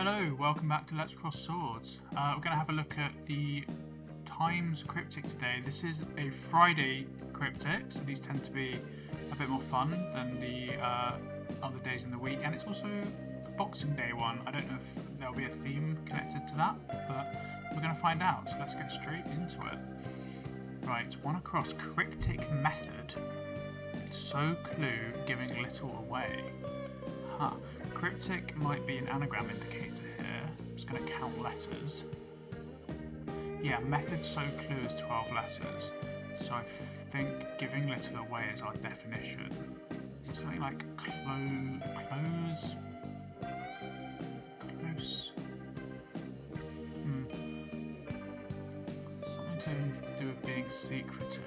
Hello, welcome back to Let's Cross Swords. We're going to have a look at the Times cryptic today. This is a Friday cryptic, so these tend to be a bit more fun than the other days in the week, and it's also a Boxing Day one. I don't know if there'll be a theme connected to that, but we're going to find out, so let's get straight into it. Right, one across cryptic method. So clue giving little away. Huh. Cryptic might be an anagram indicator here. I'm just going to count letters. Yeah, method so clue is 12 letters. So I think giving little away is our definition. Is it something like close? Something to do with being secretive.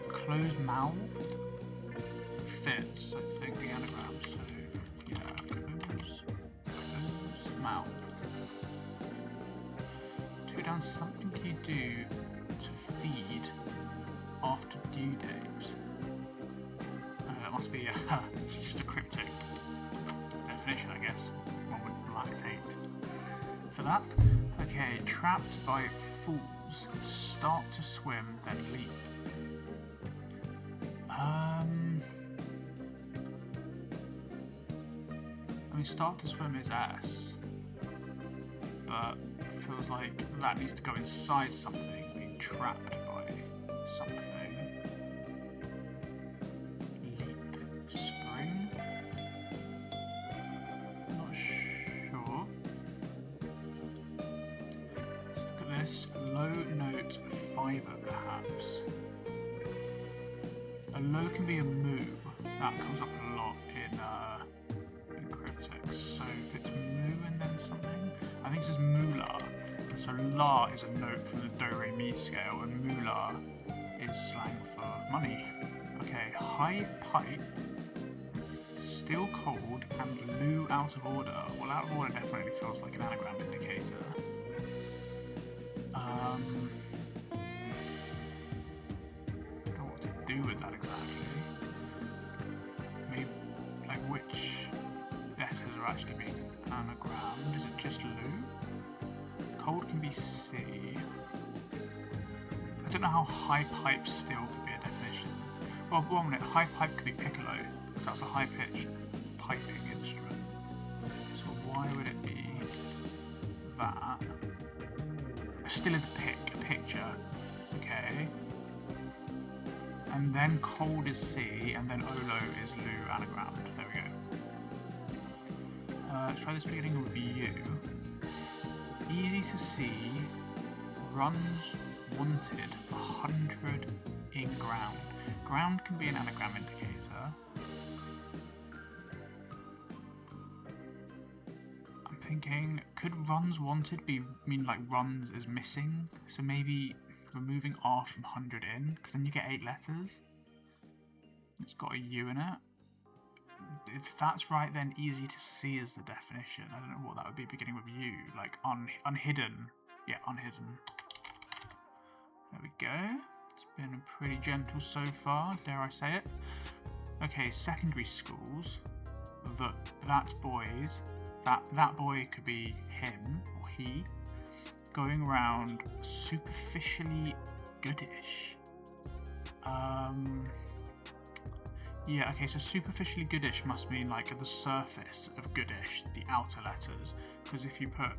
Close-mouthed? Fits, I think, the anagram, so yeah, close-mouthed. 2 down, something you do to feed after due date. That must be, it's just a cryptic definition, I guess. One with black tape for that. Okay, trapped by fools. Start to swim, then leap. I mean, start to swim is S, but it feels like that needs to go inside something, being trapped by something. Leap, spring? Not sure. Let's look at this. Low note fiver, perhaps. A low can be a moo. That comes up a lot in cryptics. So if it's moo and then something, I think this is moolah. So la is a note from the do re mi scale, and moolah is slang for money. Okay, high pipe, still cold, and loo out of order. Well, out of order definitely feels like an anagram indicator. Do with that exactly. Maybe, like, which letters are actually being anagrammed? Is it just Lou? Cold can be C. I don't know how high pipe still could be a definition. Well, 1 minute, high pipe could be piccolo, because that's a high pitched piping instrument. So why would it be that? Still is a picture. Okay. And then cold is C, and then Olo is Lou anagrammed. There we go. Let's try this beginning with U. Easy to see. Runs wanted for 100 in ground. Ground can be an anagram indicator. I'm thinking, could runs wanted mean like runs is missing? So maybe removing R from 100 in, because then you get 8 letters. It's got a U in it. If that's right, then easy to see is the definition. I don't know what that would be beginning with U, like unhidden. Yeah, unhidden. There we go. It's been pretty gentle so far, dare I say it. Okay, secondary schools. That boy could be him or he. Going around superficially goodish. Yeah, okay, so superficially goodish must mean like the surface of goodish, the outer letters. Because if you put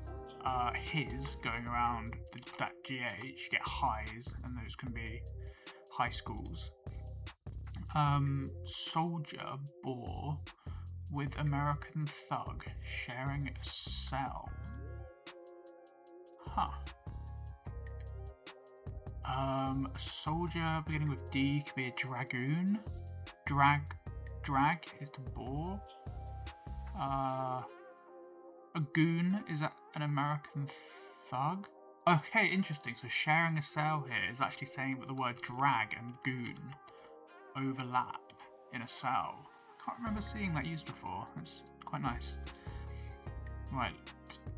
his going around that GH, you get highs, and those can be high schools. Soldier, bore, with American thug, sharing a cell. Huh. A soldier beginning with D could be a dragoon. Drag is to bore. A goon, is that an American thug? Okay, interesting. So sharing a cell here is actually saying that the word drag and goon overlap in a cell. I can't remember seeing that used before. That's quite nice. Right.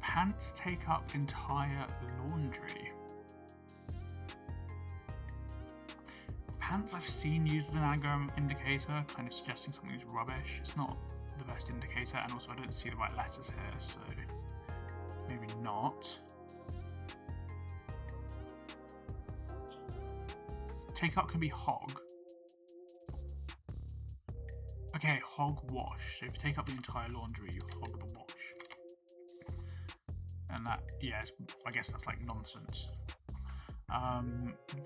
Pants take up entire laundry. Pants I've seen used as an anagram indicator, kind of suggesting something's rubbish. It's not the best indicator, and also I don't see the right letters here, so maybe not. Take up can be hog. Okay, hog wash. So if you take up the entire laundry, you hog the wash. And that, yes, I guess that's like nonsense.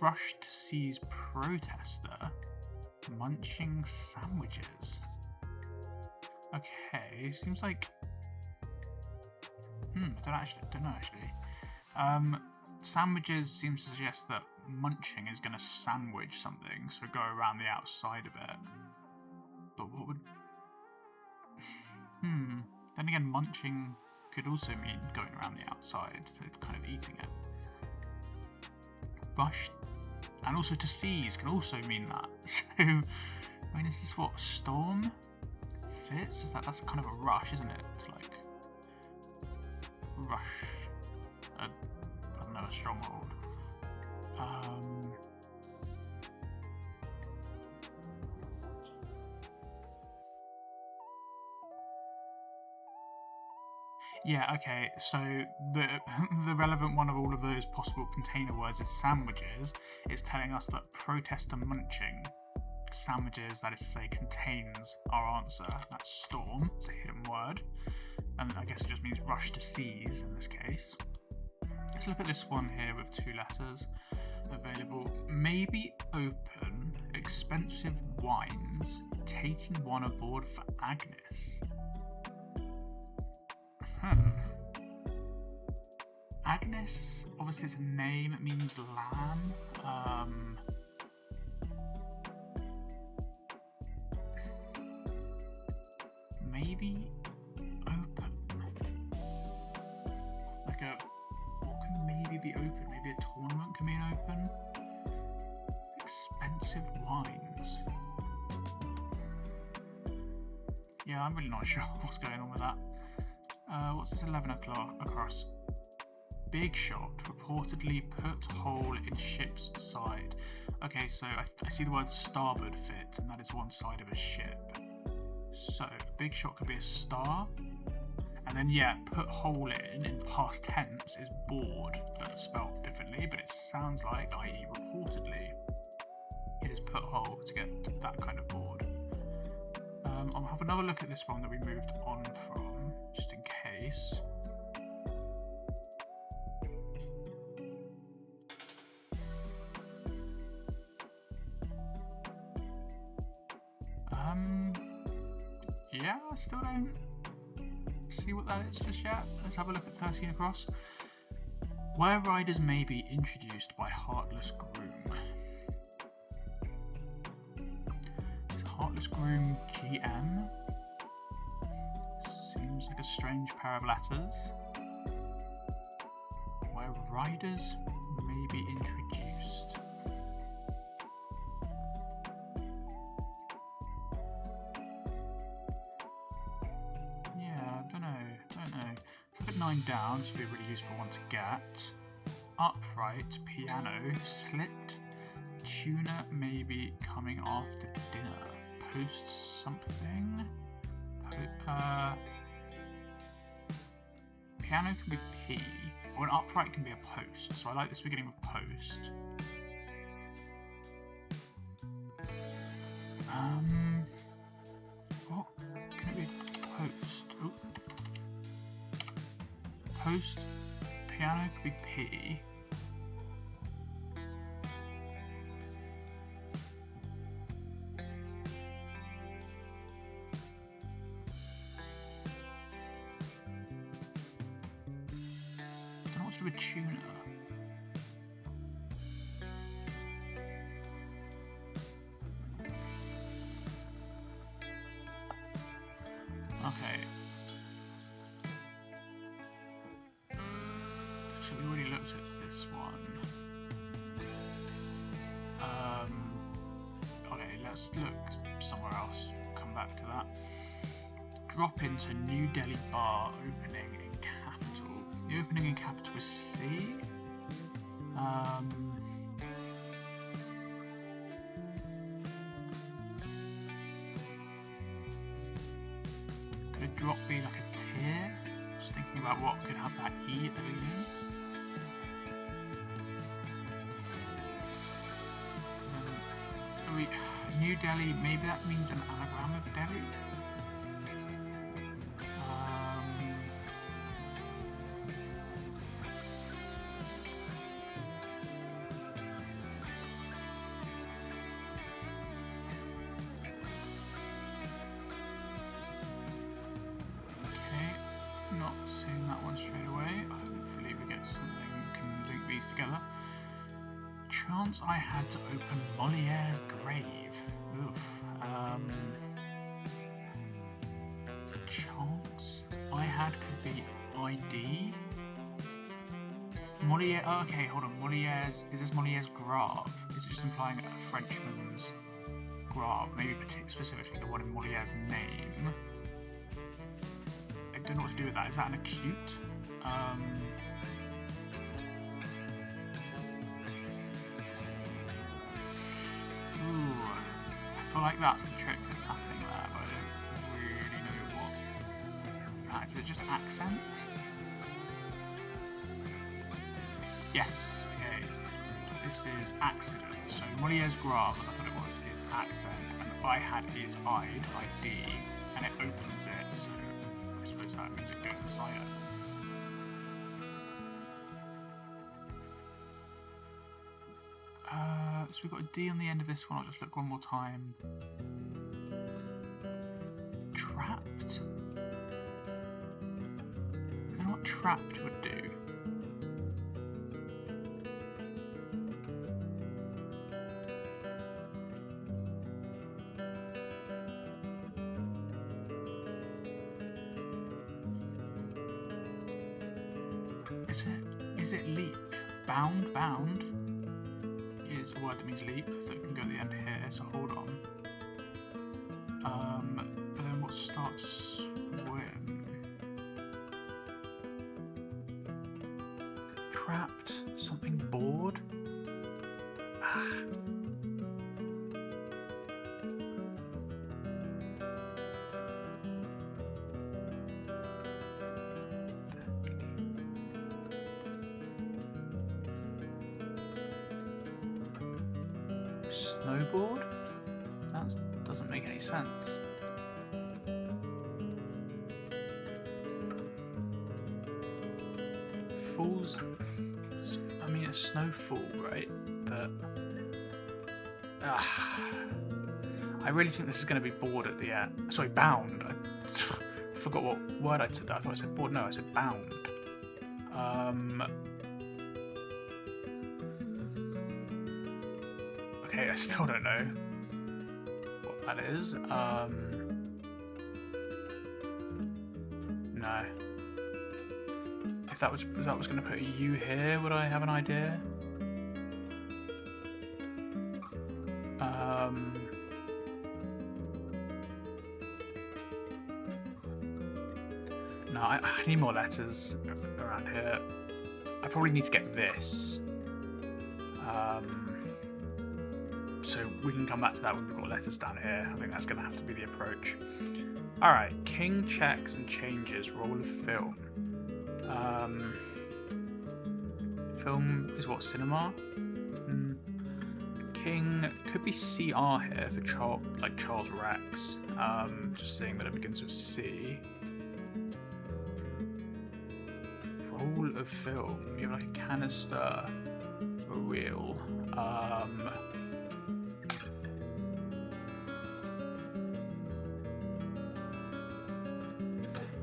Rush to seize protester. Munching sandwiches. Okay, seems like... don't know actually. Sandwiches seems to suggest that munching is going to sandwich something, so go around the outside of it. But what would... Then again, munching could also mean going around the outside, so kind of eating it. Rush, and also to seize can also mean that. So, I mean, is this what storm fits? Is that's kind of a rush, isn't it? It's like rush. I don't know, a stronghold. Yeah, okay, so the relevant one of all of those possible container words is sandwiches. It's telling us that protester munching sandwiches, that is to say, contains our answer. That's storm, it's a hidden word. And I guess it just means rush to seize in this case. Let's look at this one here with 2 letters available. Maybe open, expensive wines, taking one aboard for Agnes. Agnes, obviously it's a name, it means lamb. Maybe open. Like what can maybe be open? Maybe a tournament can mean open. Expensive wines. Yeah, I'm really not sure what's going on with that. What's this 11 o'clock across? Big shot reportedly put hole in ship's side. Okay, so I see the word starboard fit, and that is one side of a ship. So, big shot could be a star. And then, yeah, put hole in past tense is board, but spelled differently. But it sounds like, i.e. reportedly, it is put hole to get that kind of board. I'll have another look at this one that we moved on from, just in case. Yeah, I still don't see what that is just yet. Let's have a look at 13 across. Where riders may be introduced by Heartless Groom. Is Heartless Groom GM? Seems like a strange pair of letters. Where riders may be introduced. I don't know. Let's put 9 down, this would be a really useful one to get. Upright, piano, slit, tuna maybe coming after dinner. Post something? Piano can be P, or an upright can be a post, so I like this beginning with post. What can it be? Post. Ooh. Post. Piano could be P. I don't know what to do with tuna. Okay. So we already looked at this one. Okay, let's look somewhere else. Come back to that. Drop into New Delhi bar opening in capital. The opening in capital is C. Could a drop be like a tier? Just thinking about what could have that E at the beginning. New Delhi, maybe that means an anagram of Delhi? Okay, not seeing that one straight away. Hopefully we get something can link these together. Chance I had to open Moliere's grave. Oof. The chance I had could be ID. Moliere. Oh, okay, hold on. Moliere's. Is this Moliere's grave? Is it just implying a Frenchman's grave? Maybe specifically the one in Moliere's name. I don't know what to do with that. Is that an acute? I feel like that's the trick that's happening there, but I don't really know what. Is it just accent? Yes, okay. This is accident. So Moliere's grave, as I thought it was, is accent, and I had is ID, and it opens it, so I suppose that means it goes inside it. So we've got a D on the end of this one. I'll just look one more time. Trapped? I don't know what trapped would do. Is it leap? Bound is a word that means leap, so it can go at the end here, so hold on. But then what's start to swim? Trapped? Something bored? Snowboard? That doesn't make any sense. Falls. I mean, it's snowfall, right? But I really think this is going to be bored at the end. Sorry, bound. I forgot what word I said there. I thought I said bored. No, I said bound. Okay, I still don't know what that is. No. If that was going to put a U here, would I have an idea? No, I need more letters around here. I probably need to get this. So we can come back to that when we've got letters down here. I think that's going to have to be the approach. Alright, King checks and changes roll of film. Film is what, cinema? King could be CR here for Charles Rex. Just seeing that it begins with C. Roll of film. You have like a canister, a reel.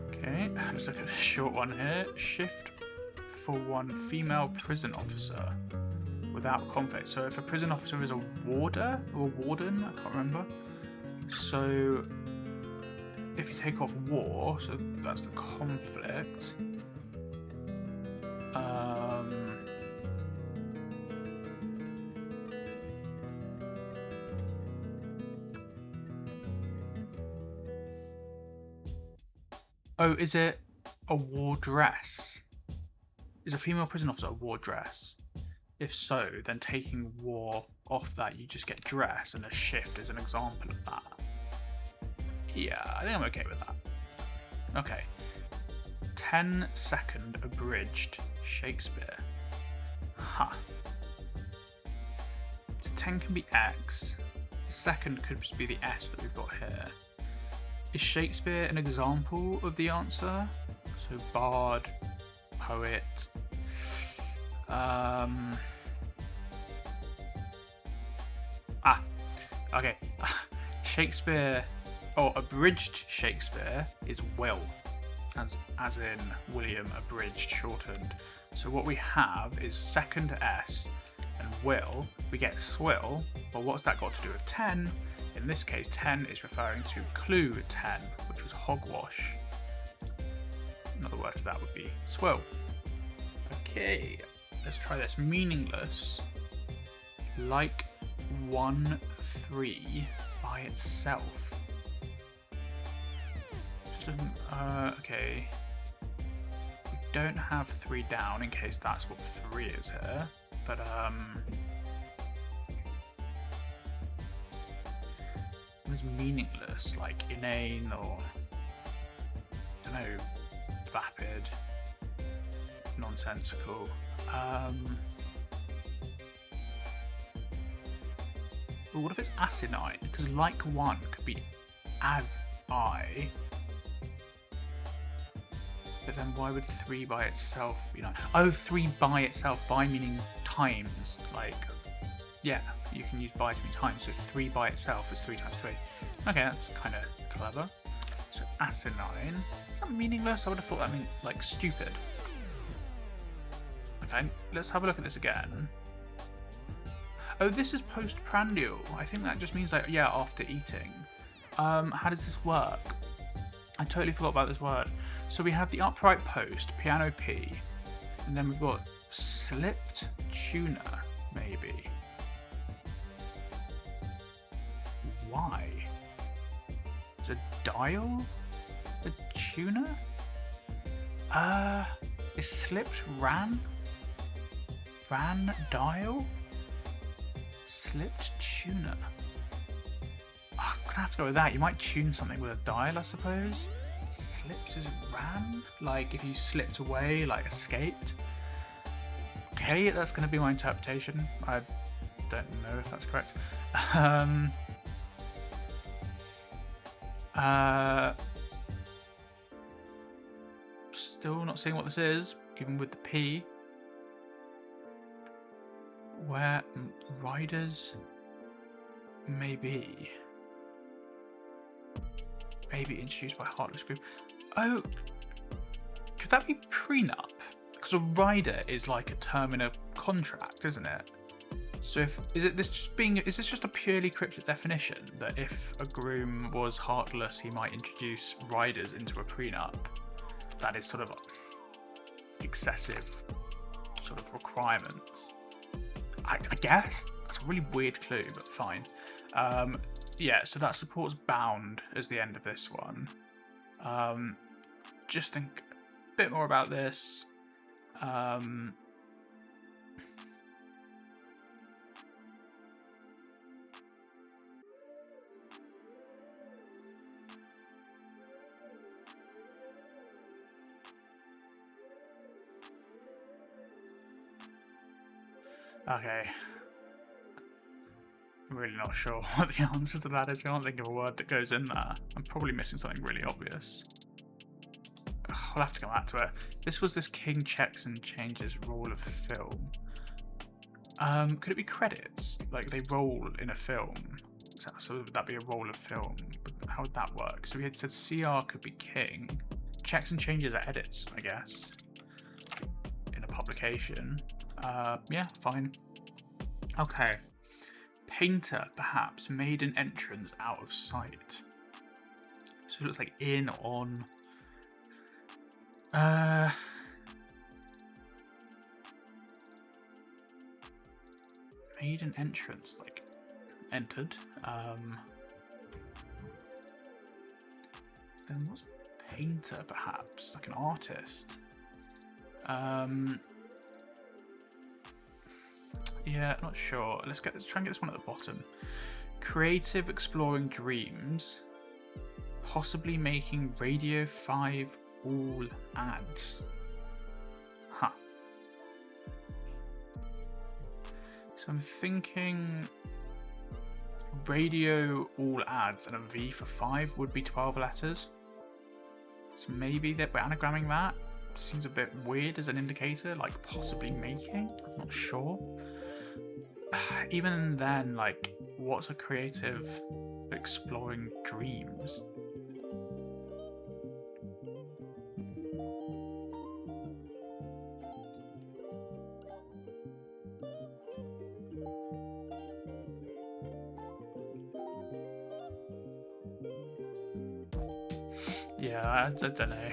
Okay, let's look at this short one here. Shift for one female prison officer without conflict. So if a prison officer is a warder or a warden, I can't remember. So if you take off war, so that's the conflict. Oh, is it a wardress? Is a female prison officer a wardress? If so, then taking war off that, you just get dress, and a shift is an example of that. Yeah, I think I'm okay with that. Okay. 10-second abridged Shakespeare. Huh. So 10 can be X. The second could just be the S that we've got here. Is Shakespeare an example of the answer? So bard, poet. Okay. Shakespeare, or abridged Shakespeare, is Will, as in William abridged, shortened. So what we have is second S and Will. We get swill. Well, what's that got to do with 10? In this case, 10 is referring to clue 10, which was hogwash. Another word for that would be swill. Okay, let's try this. Meaningless, like 1-3 by itself. Okay. We don't have 3 down in case that's what 3 is here, but what is meaningless? Like inane or I don't know, vapid, nonsensical. But what if it's asinine? Because like 1 could be as I. But then why would 3 by itself be 9? Oh, 3 by itself. By meaning times. Like, yeah, you can use by to mean times. So 3 by itself is 3 times 3. Okay, that's kind of clever. So asinine. Is that meaningless? I would have thought that meant like stupid. Okay, let's have a look at this again. Oh, this is postprandial. I think that just means like, yeah, after eating. How does this work? I totally forgot about this word. So we have the upright post, piano P, and then we've got slipped tuner, maybe. Why? Is a dial a tuner? Is slipped ran? Ran dial? Slipped tuner. I'm gonna have to go with that. You might tune something with a dial, I suppose. Slipped is ran? Like if you slipped away, like escaped? Okay, that's gonna be my interpretation. I don't know if that's correct. Still not seeing what this is, even with the P. Where riders maybe introduced by Heartless Group. Oh, could that be prenup? Because a rider is like a term in a contract, isn't it? So is this just a purely cryptic definition that if a groom was heartless, he might introduce riders into a prenup? That is sort of excessive sort of requirements. I guess it's a really weird clue, but fine. Yeah, so that supports bound as the end of this one. Just think a bit more about this. Okay. I'm really not sure what the answer to that is. I can't think of a word that goes in there. I'm probably missing something really obvious. I'll have to come back to it. This was this King checks and changes roll of film. Could it be credits? Like they roll in a film. So would that be a roll of film? How would that work? So we had said CR could be king. Checks and changes are edits, I guess. In a publication. Yeah, fine. Okay. Painter, perhaps, made an entrance out of sight. So it looks like in, on. Made an entrance, like entered. Then what's painter, perhaps? Like an artist. Yeah, not sure. Let's try and get this one at the bottom. Creative exploring dreams, possibly making Radio 5 all ads. Huh. So I'm thinking radio all ads and a V for 5 would be 12 letters. So maybe that we're anagramming that. Seems a bit weird as an indicator, like possibly making. I'm not sure. Even then, like, what's a creative exploring dreams? Yeah, I don't know.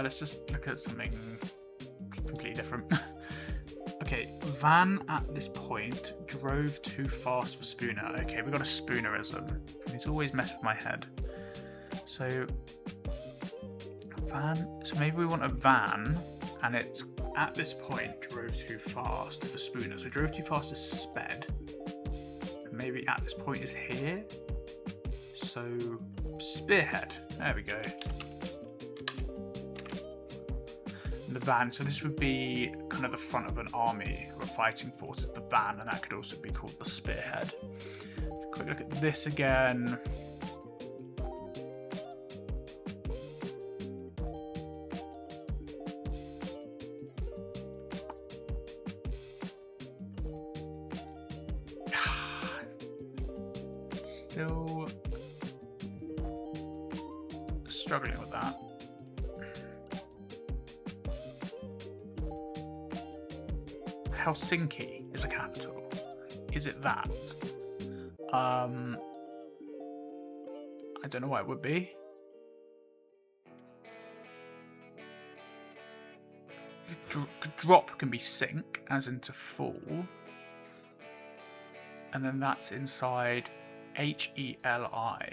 Let's just look at something completely different. Okay, Van at this point drove too fast for Spooner. Okay, we got a Spoonerism. It's always messed with my head. So, van. So maybe we want a van, and it's at this point drove too fast for Spooner. So drove too fast is sped. And maybe at this point is here. So spearhead. There we go. The van, so this would be kind of the front of an army or a fighting force is the van, and that could also be called the spearhead. Quick look at this again. Still struggling with that. Helsinki is a capital. Is it that? I don't know what it would be. Drop can be sink, as in to fall. And then that's inside H-E-L-I.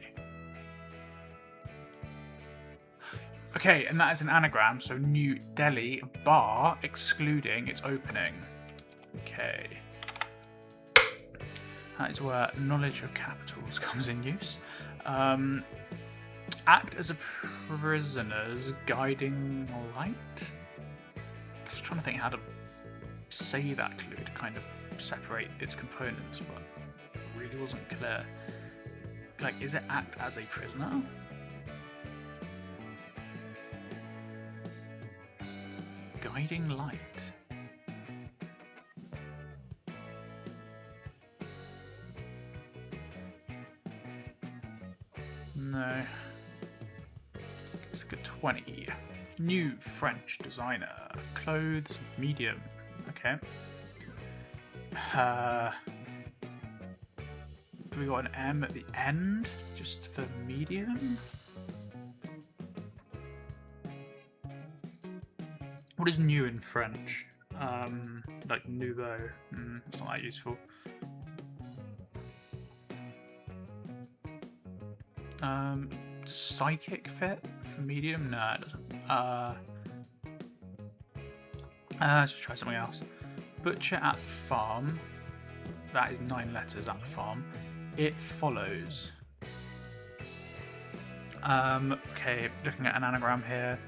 Okay, and that is an anagram, so New Delhi bar excluding its opening. Okay. That is where knowledge of capitals comes in use. Act as a prisoner's guiding light. I was trying to think how to say that clue to kind of separate its components, but it really wasn't clear. Like, is it act as a prisoner? Guiding light. No. It's like a 20. New French designer. Clothes medium. Okay. We got an M at the end just for medium. What is new in French? Like nouveau. It's not that useful. Psychic fit for medium? No, it doesn't. Let's just try something else. Butcher at the farm. That is 9 letters at the farm. It follows. Okay, looking at an anagram here.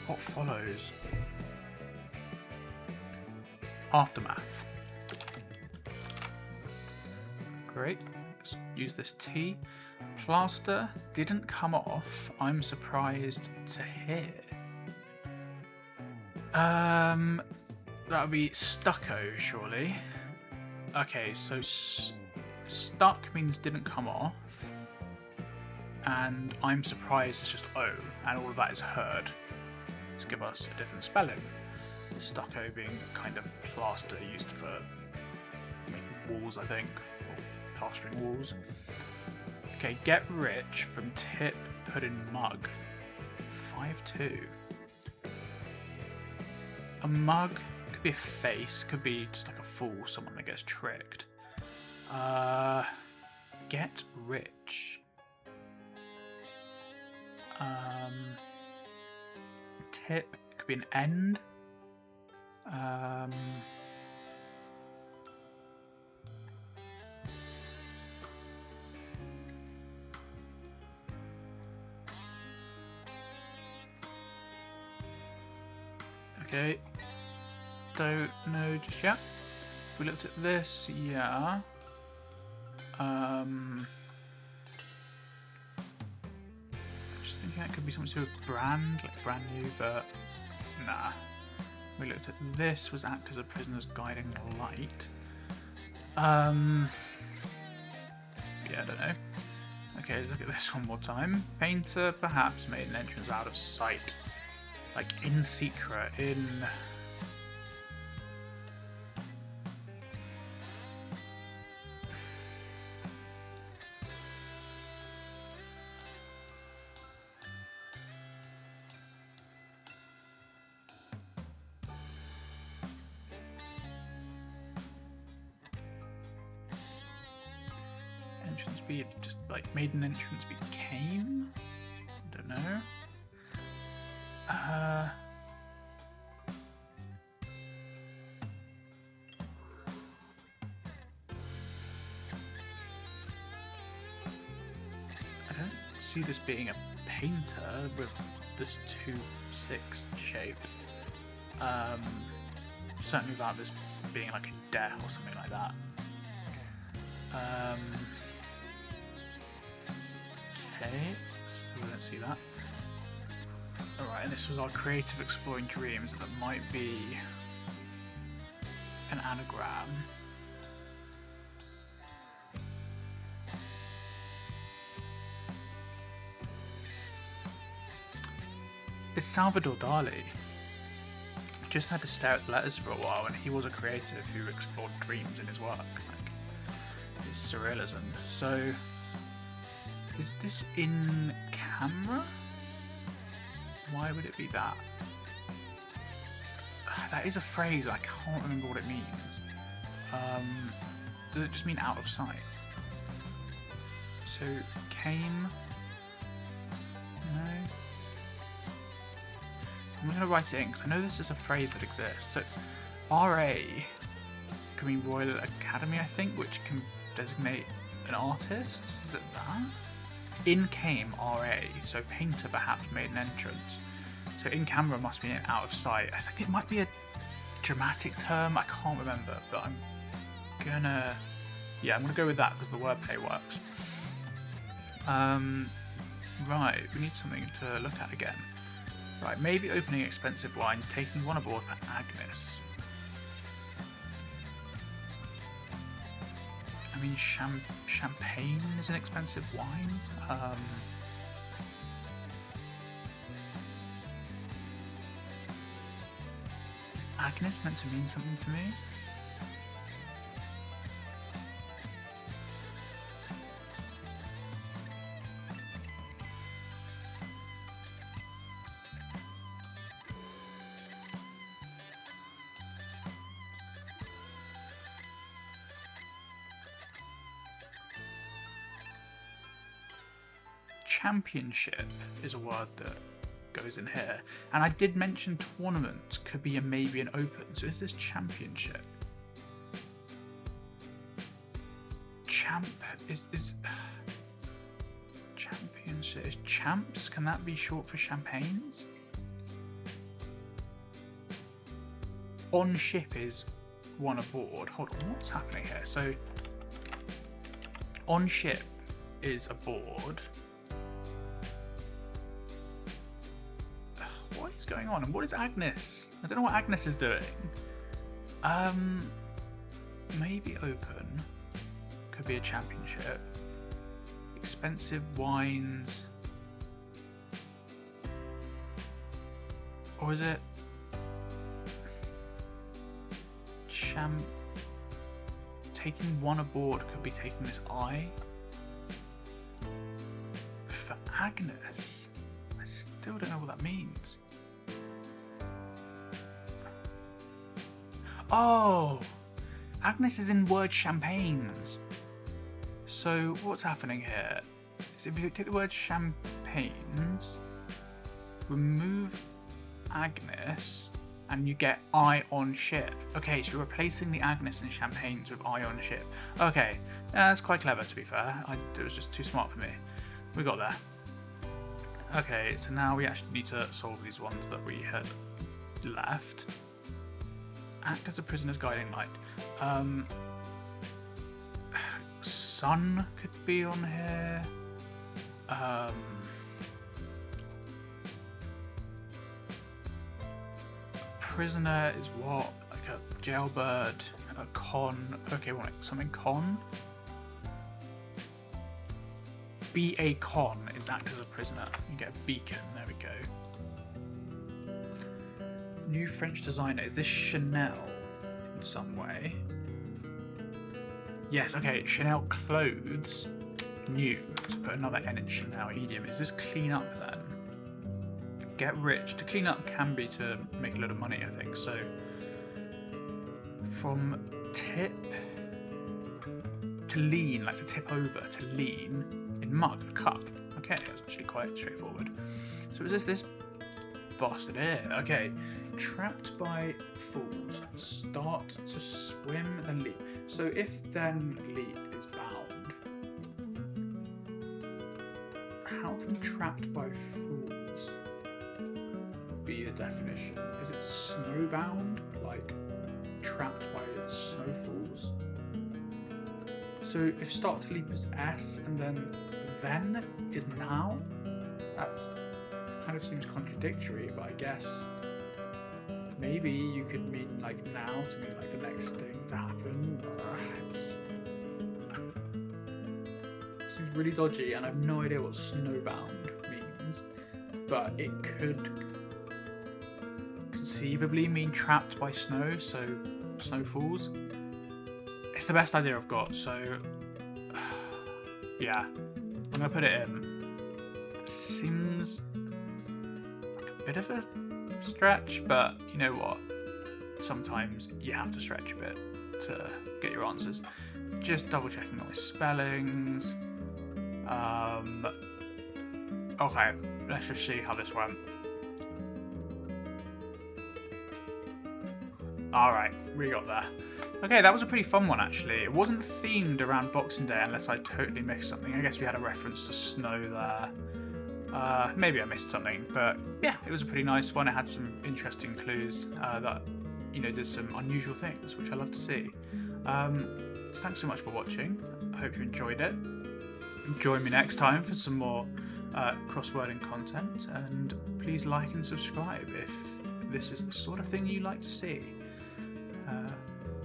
What follows? Aftermath. Great. Let's use this T. Plaster didn't come off. I'm surprised to hear. That would be stucco, surely. Okay, so stuck means didn't come off. And I'm surprised it's just O, and all of that is heard. To give us a different spelling. Stucco being kind of plaster used for making walls, I think, or plastering walls. Okay, get rich from tip put in mug. 5-2. A mug could be a face, could be just like a fool, someone that gets tricked. Get rich. Tip could be an end. Okay. Don't know just yet. If we looked at this, yeah. Just thinking that could be something to do with brand, like brand new, but nah. We looked at this, was act as a prisoner's guiding light. Yeah, I don't know. Okay, let's look at this one more time. Painter perhaps made an entrance out of sight. Like in secret, in... Entrance be just like made an entrance became? I don't know. I don't see this being a painter with this 2-6 shape. Certainly without this being like a death or something like that. Okay, so we don't see that. Alright, and this was our creative exploring dreams, and that might be an anagram. It's Salvador Dali. Just had to stare at the letters for a while, and he was a creative who explored dreams in his work, like his surrealism. So, is this in camera? Why would it be that? That is a phrase, I can't remember what it means. Does it just mean out of sight? So, came... No? I'm going to write it in, because I know this is a phrase that exists. So, RA can mean Royal Academy, I think, which can designate an artist. Is it that? In came RA, so painter perhaps made an entrance. So in camera must be an out of sight. I think it might be a dramatic term, I can't remember, but I'm gonna go with that because the wordplay works. Right, we need something to look at again. Right, maybe opening expensive wines, taking one aboard for Agnes. I mean, champagne is an expensive wine. Is Agnes meant to mean something to me? Championship is a word that goes in here, and I did mention tournament could be maybe an open. So is this championship? Is championship is champs? Can that be short for champagnes? On ship is one aboard. Hold on, what's happening here? So on ship is aboard. What is going on? And what is Agnes? I don't know what Agnes is doing. Maybe open. Could be a championship. Expensive wines. Or is it taking one aboard could be taking this I. For Agnes. I still don't know what that means. Oh! Agnes is in word champagnes. So what's happening here? So if you take the word champagnes, remove Agnes, and you get I on ship. Okay, so you're replacing the Agnes in champagnes with I on ship. Okay, that's quite clever to be fair. It was just too smart for me. We got there. Okay, so now we actually need to solve these ones that we had left. Act as a prisoner's guiding light. Sun could be on here. Prisoner is what? Like a jailbird, a con. Okay, what? Something con? Be a con is act as a prisoner. You get a beacon. There we go. New French designer. Is this Chanel in some way? Yes, okay. Chanel clothes. New. Let's put another N in Chanel. Idiom. Is this clean up then? Get rich. To clean up can be to make a lot of money, I think. So, from tip to lean, like to tip over, to lean in mug, cup. Okay, that's actually quite straightforward. So is this bastard here? Okay, trapped by fools. Start to swim, then leap. So if then leap is bound, how can trapped by fools be the definition? Is it snowbound, like trapped by snowfalls? So if start to leap is S and then is now, that's kind of seems contradictory, but I guess maybe you could mean like now to mean like the next thing to happen. It seems really dodgy, and I have no idea what snowbound means, but it could conceivably mean trapped by snow, so snowfalls. It's the best idea I've got, so yeah, I'm gonna put it in. It seems like a bit of a stretch, but you know what? Sometimes you have to stretch a bit to get your answers. Just double checking all my spellings. Okay, let's just see how this went. Alright, we got there. Okay, that was a pretty fun one actually. It wasn't themed around Boxing Day unless I totally missed something. I guess we had a reference to snow there. Maybe I missed something, but yeah, it was a pretty nice one. It had some interesting clues that, you know, did some unusual things, which I love to see. Thanks so much for watching. I hope you enjoyed it. Join me next time for some more crosswording content, and please like and subscribe if this is the sort of thing you like to see.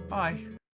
Bye.